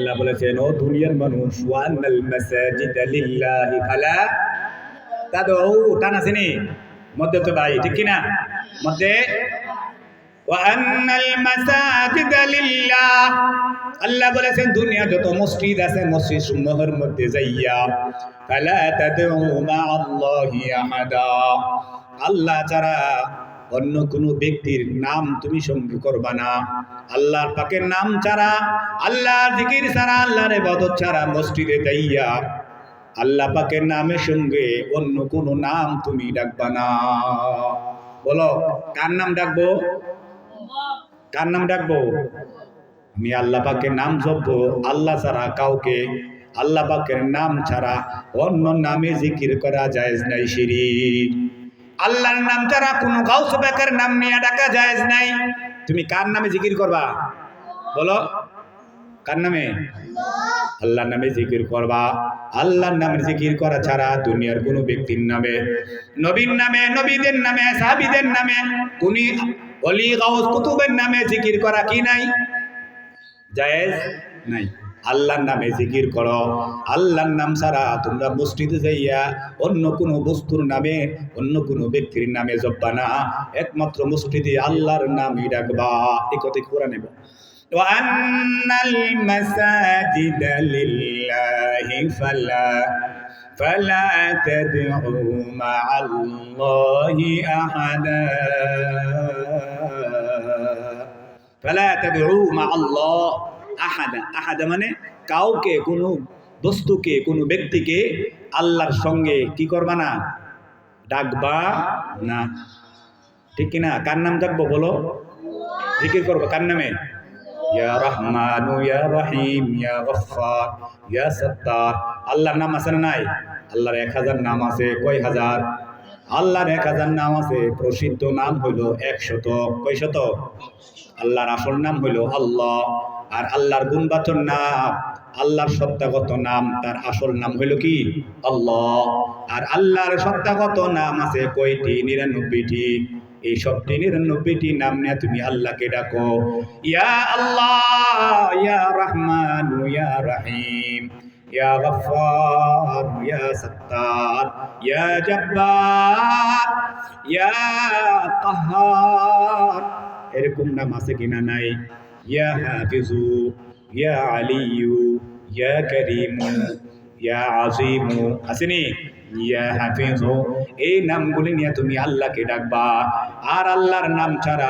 আল্লাহ বলেছেন, ও দুনিয়ার মানুষ, ওয়ান্নাল মাসাজিদা লিল্লাহি ফালা তাদউ, টান আসেনি মধ্যে তো ভাই, ঠিক কিনা? মধ্যে ওয়ান্নাল মাসাজিদা লিল্লাহ, আল্লাহ বলেছেন দুনিয়া যত মসজিদ আছে মসজিদ সমূহের মধ্যে যাইয়া ফালা তাদউ মা আল্লাহি আহাদা, আল্লাহ ছাড়া অন্য কোনো ব্যক্তির নাম তুমি সঙ্গে করবা না। আল্লাহর পাকের নাম ছাড়া, আল্লাহর জিকির ছাড়া, আল্লাহর ইবাদত ছাড়া মসজিদে যাইয়া আল্লাহ পাকের নামের সঙ্গে অন্য কোনো নাম তুমি ডাকবা না। বলো, কার নাম ডাকবো? কার নাম ডাকবো? আমি আল্লাহ পাকের নাম জপবো। আল্লাহ ছাড়া কাউকে, আল্লাহ পাকের নাম ছাড়া অন্য নামে জিকির করা জায়েজ নাই, শিরক। আল্লাহর নাম ছাড়া কোনো গাউস পাকের নাম নিয়ে ডাকা জায়েজ নাই। তুমি কার নামে জিকির করবা? বলো, কার নামে? আল্লাহর নামে জিকির করবা। আল্লাহর নামে জিকির করা ছাড়া দুনিয়ার কোনো ব্যক্তির নামে, নবীর নামে, নবীদের নামে, সাহাবীদের নামে, কোনি ওলি গাউস কুতুবের নামে জিকির করা কি নাই? জায়েজ নাই। আল্লাহর নামে জিকির করো। আল্লাহর নাম ছাড়া তোমরা মসজিদে যাইয়া অন্য কোনো বস্তুর নামে, অন্য কোনো ব্যক্তির নামে জপবা না। একমাত্র মসজিদে আল্লাহর নামই ডাকবা। এই কথা কোরআনে বলে, ওয়ান্নাল মাসাজিদা লিল্লাহি ফালা তাদউ মা'আল্লাহি আহাদা, ফালা তাদউ মা'আল্লাহ আহাদা। আহাদা মানে কাউকে, কোনো বস্তুকে, কোনো ব্যক্তিকে আল্লাহর সঙ্গে কি করবা না? ডাকবা না, ঠিক কিনা? কার নাম ডাকবো বলো? জিকির করবো কার নামে? ইয়া রহমানু ইয়া রহিম ইয়া গফফার ইয়া সত্তার। আল্লাহর নাম আছে না নাই? আল্লাহর 1000 নাম আছে। কয় হাজার? আল্লাহর 1000 নাম আছে। প্রসিদ্ধ নাম হইল 100। কয় শত? আল্লাহর আসল নাম হইল আল্লাহ। আর আল্লাহর গুণবাচক নাম, আল্লাহর সত্তাগত নাম, তার আসল নাম হইল কি? আল্লাহ। আর আল্লাহর সত্তাগত নাম আছে কয়টি? 99টি। এই সবটি 99টি নাম নিয়ে তুমি আল্লাহকে ডাকো। ইয়া আল্লাহ, ইয়া রহমান, ইয়া রহিম, ইয়া গফফার, ইয়া সত্তার, ইয়া জব্বার, ইয়া কাহ্হার। এরকম নাম আছে কিনা? নাই। ইয়া হাফিজু, ইয়া আলিয়ু, ইয়া করিমু, ইয়া আজিমু, আসেনি? ইয়া হাফিজু। এই নামগুলি নিয়ে তুমি আল্লাহকে ডাকবা। আর আল্লাহর নাম ছাড়া